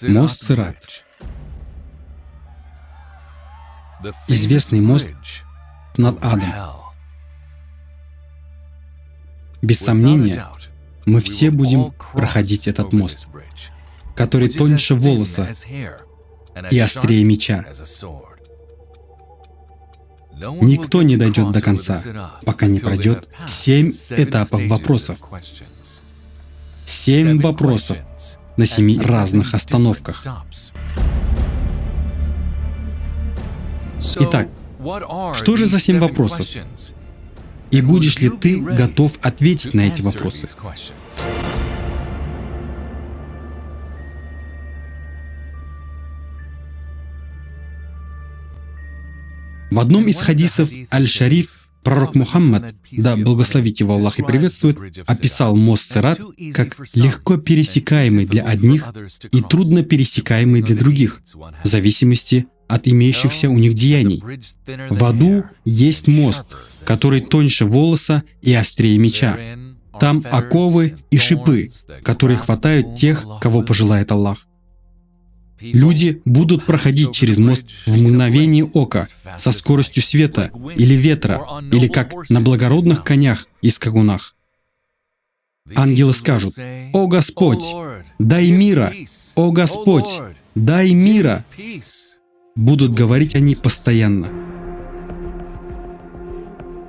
Мост Сират. Известный мост над адом. Без сомнения, мы все будем проходить этот мост, который тоньше волоса и острее меча. Никто не дойдет до конца, пока не пройдет 7 этапов вопросов. 7 вопросов на 7 разных остановках. Итак, что же за 7 вопросов? И будешь ли ты готов ответить на эти вопросы? В одном из хадисов Аль-Шариф пророк Мухаммад, да благословит его Аллах и приветствует, описал мост Сират как легко пересекаемый для одних и трудно пересекаемый для других, в зависимости от имеющихся у них деяний. В аду есть мост, который тоньше волоса и острее меча. Там оковы и шипы, которые хватают тех, кого пожелает Аллах. Люди будут проходить через мост в мгновение ока, со скоростью света или ветра, или как на благородных конях и скакунах. Ангелы скажут: «О Господь, дай мира! О Господь, дай мира!» Будут говорить они постоянно.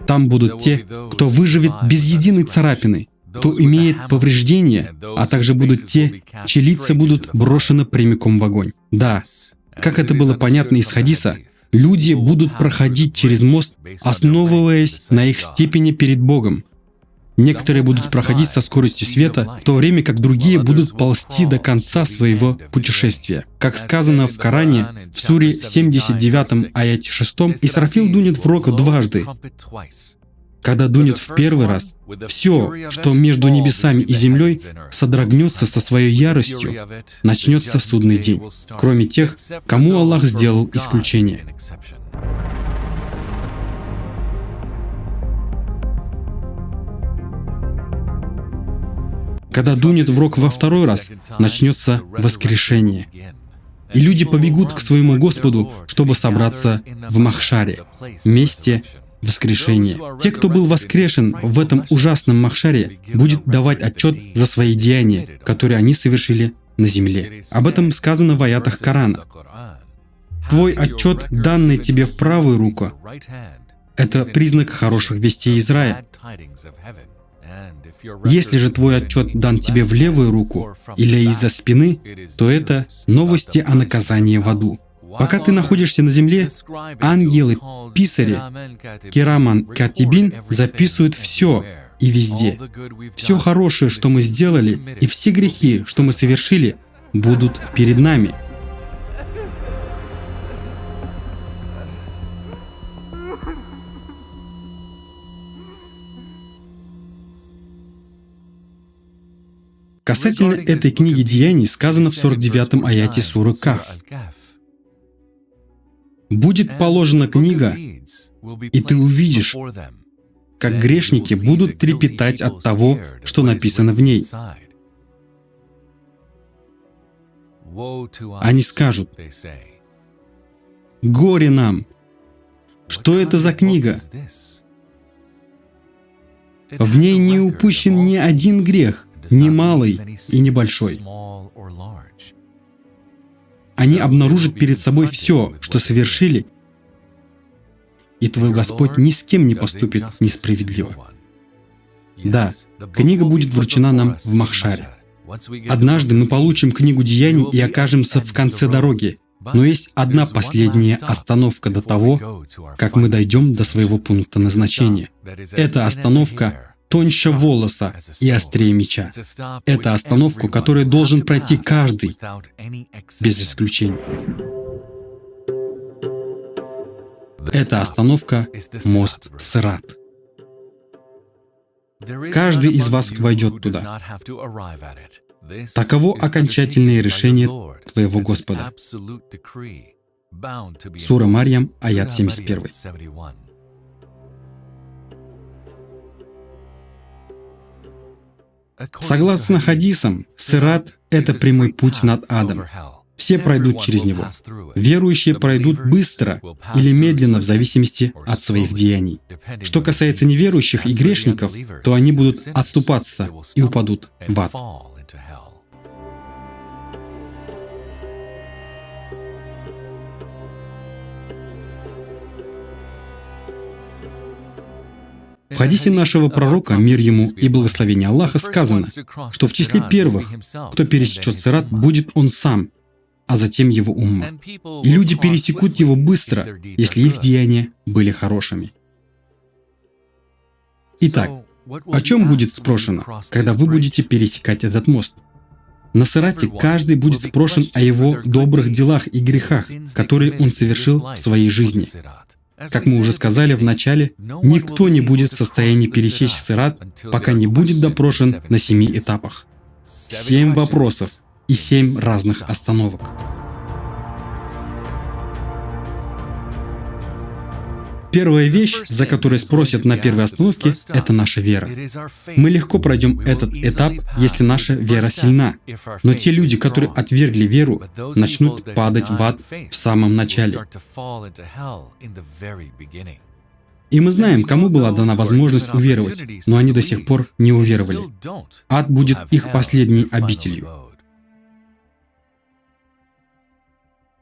Там будут те, кто выживет без единой царапины, кто имеет повреждения, а также будут те, чьи лица будут брошены прямиком в огонь. Да, как это было понятно из хадиса, люди будут проходить через мост, основываясь на их степени перед Богом. Некоторые будут проходить со скоростью света, в то время как другие будут ползти до конца своего путешествия. Как сказано в Коране, в суре 79 аяте 6, Исрафил дунет в рог дважды. Когда дунет в первый раз, все, что между небесами и землей, содрогнется со своей яростью, начнется судный день, кроме тех, кому Аллах сделал исключение. Когда дунет в рог во второй раз, начнется воскрешение. И люди побегут к своему Господу, чтобы собраться в Махшаре, месте воскрешения. Те, кто был воскрешен в этом ужасном Махшаре, будет давать отчет за свои деяния, которые они совершили на земле. Об этом сказано в аятах Корана. Твой отчет, данный тебе в правую руку, это признак хороших вестей из рая. Если же твой отчет дан тебе в левую руку или из-за спины, то это новости о наказании в аду. Пока ты находишься на земле, ангелы, писари, кираман катибин записывают все и везде. Все хорошее, что мы сделали, и все грехи, что мы совершили, будут перед нами. Касательно этой книги Деяний сказано в 49-м аяте суры Каф: «Будет положена книга, и ты увидишь, как грешники будут трепетать от того, что написано в ней. Они скажут: горе нам! Что это за книга? В ней не упущен ни один грех, ни малый и ни большой». Они обнаружат перед собой все, что совершили, и твой Господь ни с кем не поступит несправедливо. Да, книга будет вручена нам в Махшаре. Однажды мы получим книгу Деяний и окажемся в конце дороги, но есть одна последняя остановка до того, как мы дойдем до своего пункта назначения. Эта остановка тоньше волоса и острее меча. Это остановку, которую должен пройти каждый, без исключения. Эта остановка — мост Сират. Каждый из вас войдет туда. Таково окончательное решение твоего Господа. Сура Марьям, аят 71. Согласно хадисам, сират — это прямой путь над адом. Все пройдут через него. Верующие пройдут быстро или медленно в зависимости от своих деяний. Что касается неверующих и грешников, то они будут отступаться и упадут в ад. В хадисе нашего пророка, мир ему и благословение Аллаха, сказано, что в числе первых, кто пересечет сират, будет он сам, а затем его умма. И люди пересекут его быстро, если их деяния были хорошими. Итак, о чем будет спрошено, когда вы будете пересекать этот мост? На сирате каждый будет спрошен о его добрых делах и грехах, которые он совершил в своей жизни. Как мы уже сказали в начале, никто не будет в состоянии пересечь сират, пока не будет допрошен на 7 этапах. 7 вопросов и 7 разных остановок. Первая вещь, за которую спросят на первой остановке, это наша вера. Мы легко пройдем этот этап, если наша вера сильна. Но те люди, которые отвергли веру, начнут падать в ад в самом начале. И мы знаем, кому была дана возможность уверовать, но они до сих пор не уверовали. Ад будет их последней обителью.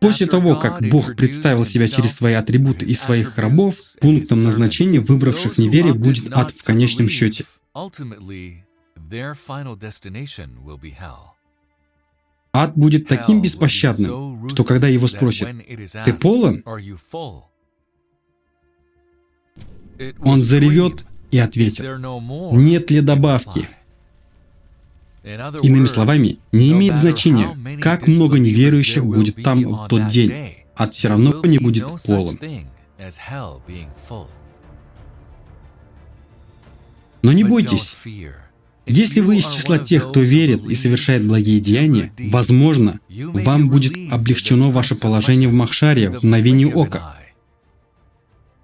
После того, как Бог представил себя через свои атрибуты и своих рабов, пунктом назначения выбравших неверие будет ад в конечном счете. Ад будет таким беспощадным, что когда его спросят: «Ты полон?», он заревет и ответит: «Нет ли добавки?». Иными словами, не имеет значения, как много неверующих будет там в тот день, ад все равно не будет полон. Но не бойтесь. Если вы из числа тех, кто верит и совершает благие деяния, возможно, вам будет облегчено ваше положение в Махшаре в мгновение ока.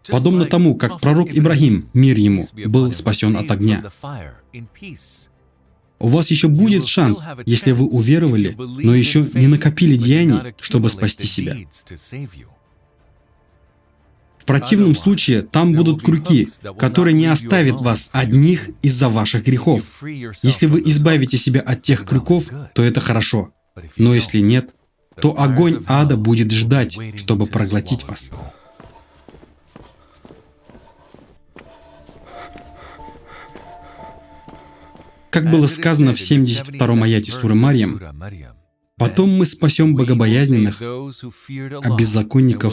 Подобно тому, как пророк Ибрахим, мир ему, был спасен от огня. У вас еще будет шанс, если вы уверовали, но еще не накопили деяний, чтобы спасти себя. В противном случае там будут крюки, которые не оставят вас одних из-за ваших грехов. Если вы избавите себя от тех крюков, то это хорошо. Но если нет, то огонь ада будет ждать, чтобы проглотить вас. Как было сказано в 72-м аяте суры Марьям, «Потом мы спасем богобоязненных, а беззаконников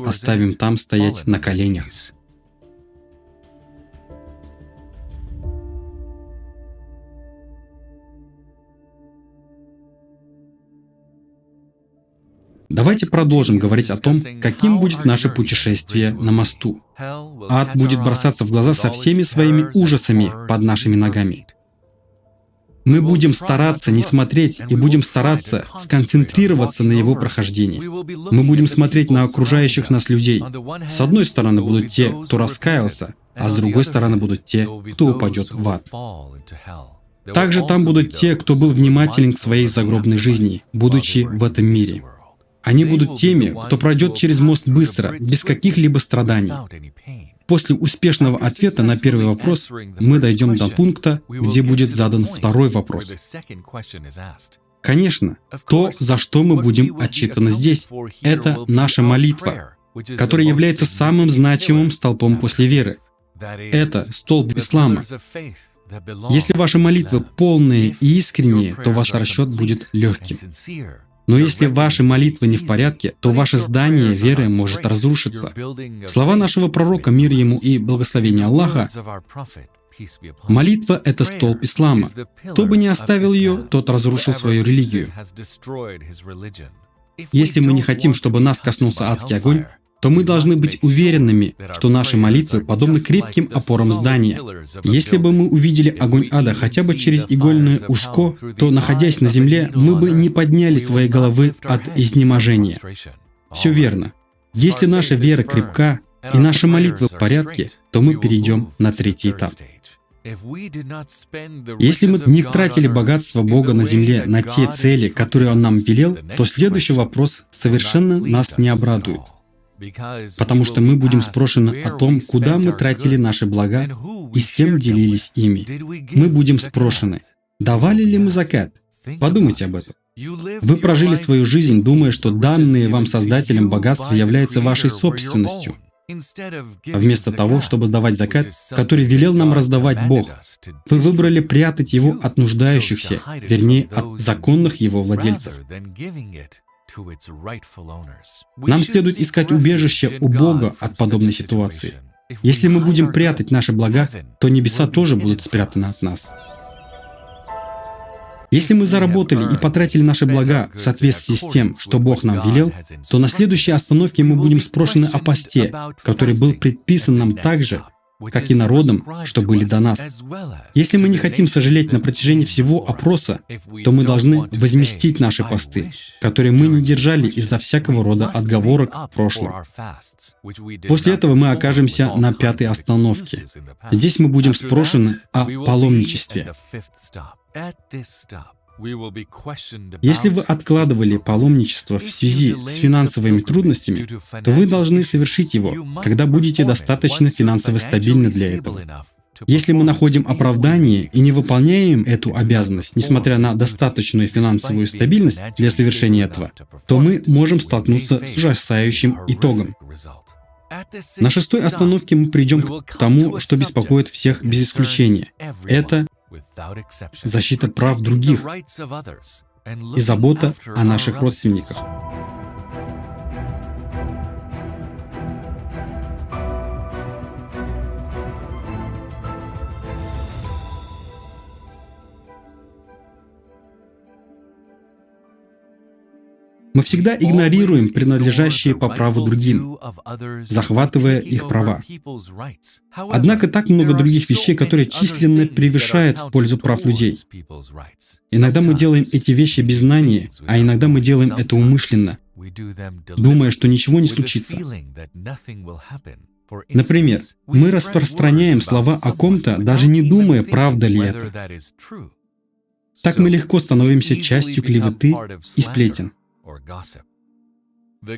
оставим там стоять на коленях». Давайте продолжим говорить о том, каким будет наше путешествие на мосту. Ад будет бросаться в глаза со всеми своими ужасами под нашими ногами. Мы будем стараться не смотреть и будем стараться сконцентрироваться на его прохождении. Мы будем смотреть на окружающих нас людей. С одной стороны будут те, кто раскаялся, а с другой стороны будут те, кто упадет в ад. Также там будут те, кто был внимателен к своей загробной жизни, будучи в этом мире. Они будут теми, кто пройдет через мост быстро, без каких-либо страданий. После успешного ответа на первый вопрос мы дойдем до пункта, где будет задан второй вопрос. Конечно, то, за что мы будем отчитаны здесь, это наша молитва, которая является самым значимым столпом после веры. Это столб ислама. Если ваши молитвы полные и искренние, то ваш расчет будет легким. Но если ваши молитвы не в порядке, то ваше здание веры может разрушиться. Слова нашего пророка, мир ему и благословение Аллаха: молитва — это столб ислама. Кто бы ни оставил ее, тот разрушил свою религию. Если мы не хотим, чтобы нас коснулся адский огонь, то мы должны быть уверенными, что наши молитвы подобны крепким опорам здания. Если бы мы увидели огонь ада хотя бы через игольное ушко, то, находясь на земле, мы бы не подняли свои головы от изнеможения. Все верно. Если наша вера крепка и наши молитвы в порядке, то мы перейдем на третий этап. Если мы не тратили богатство Бога на земле на те цели, которые Он нам велел, то следующий вопрос совершенно нас не обрадует. Потому что мы будем спрошены о том, куда мы тратили наши блага и с кем делились ими. Мы будем спрошены, давали ли мы закат? Подумайте об этом. Вы прожили свою жизнь, думая, что данные вам Создателем богатства являются вашей собственностью, вместо того, чтобы давать закат, который велел нам раздавать Бог. Вы выбрали прятать его от нуждающихся, вернее, от законных его владельцев. Нам следует искать убежище у Бога от подобной ситуации. Если мы будем прятать наши блага, то небеса тоже будут спрятаны от нас. Если мы заработали и потратили наши блага в соответствии с тем, что Бог нам велел, то на следующей остановке мы будем спрошены о посте, который был предписан нам так же, как и народам, что были до нас. Если мы не хотим сожалеть на протяжении всего опроса, то мы должны возместить наши посты, которые мы не держали из-за всякого рода отговорок в прошлом. После этого мы окажемся на 5-й остановке. Здесь мы будем спрошены о паломничестве. Если вы откладывали паломничество в связи с финансовыми трудностями, то вы должны совершить его, когда будете достаточно финансово стабильны для этого. Если мы находим оправдание и не выполняем эту обязанность, несмотря на достаточную финансовую стабильность для совершения этого, то мы можем столкнуться с ужасающим итогом. На 6-й остановке мы придем к тому, что беспокоит всех без исключения. Это защита прав других и забота о наших родственниках. Мы всегда игнорируем принадлежащие по праву другим, захватывая их права. Однако так много других вещей, которые численно превышают в пользу прав людей. Иногда мы делаем эти вещи без знания, а иногда мы делаем это умышленно, думая, что ничего не случится. Например, мы распространяем слова о ком-то, даже не думая, правда ли это. Так мы легко становимся частью клеветы и сплетен.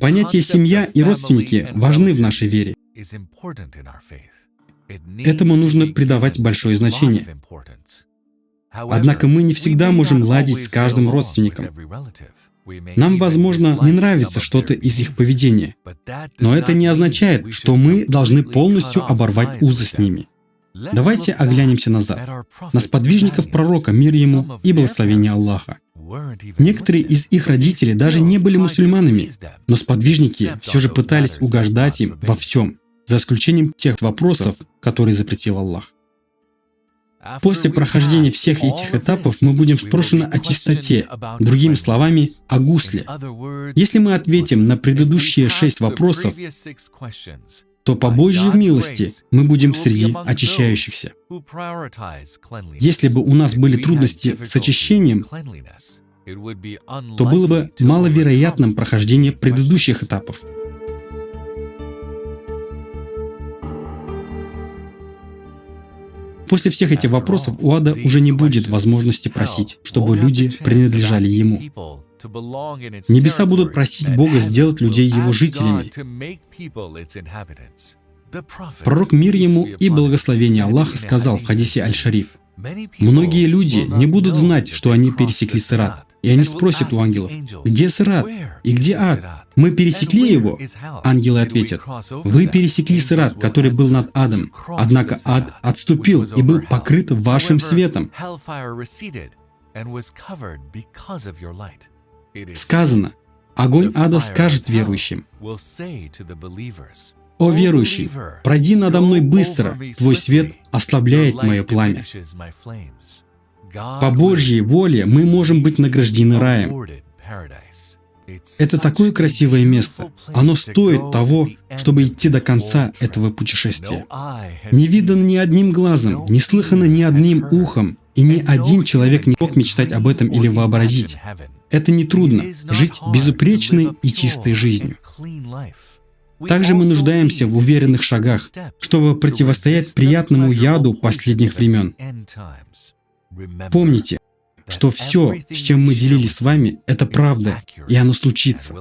Понятия «семья» и «родственники» важны в нашей вере. Этому нужно придавать большое значение. Однако мы не всегда можем ладить с каждым родственником. Нам, возможно, не нравится что-то из их поведения, но это не означает, что мы должны полностью оборвать узы с ними. Давайте оглянемся назад, на сподвижников пророка, мир ему и благословение Аллаха. Некоторые из их родителей даже не были мусульманами, но сподвижники все же пытались угождать им во всем, за исключением тех вопросов, которые запретил Аллах. После прохождения всех этих этапов мы будем спрошены о чистоте, другими словами, о гусле. Если мы ответим на предыдущие 6 вопросов, то по Божьей милости мы будем среди очищающихся. Если бы у нас были трудности с очищением, то было бы маловероятным прохождение предыдущих этапов. После всех этих вопросов у ада уже не будет возможности просить, чтобы люди принадлежали ему. Небеса будут просить Бога сделать людей его жителями. Пророк, мир ему и благословение Аллаха, сказал в хадисе Аль-Шариф: «Многие люди не будут знать, что они пересекли Сират, и они спросят у ангелов: где Сират и где ад? Мы пересекли его?» Ангелы ответят: «Вы пересекли Сират, который был над адом, однако ад отступил и был покрыт вашим светом». Сказано: огонь ада скажет верующим: «О верующий, пройди надо мной быстро, твой свет ослабляет мое пламя». По Божьей воле мы можем быть награждены раем. Это такое красивое место. Оно стоит того, чтобы идти до конца этого путешествия. Не видано ни одним глазом, не слыхано ни одним ухом, и ни один человек не мог мечтать об этом или вообразить. Это нетрудно — жить безупречной и чистой жизнью. Также мы нуждаемся в уверенных шагах, чтобы противостоять приятному яду последних времен. Помните, что все, с чем мы делились с вами, это правда, и оно случится.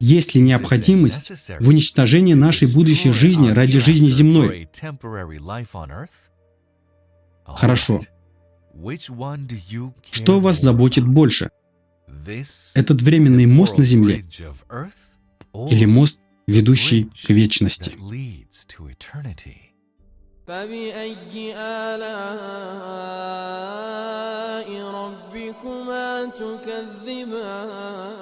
Есть ли необходимость в уничтожении нашей будущей жизни ради жизни земной? Хорошо. Что вас заботит больше? Этот временный мост на земле или мост, ведущий к вечности? فبأي آلاء ربكما تكذبان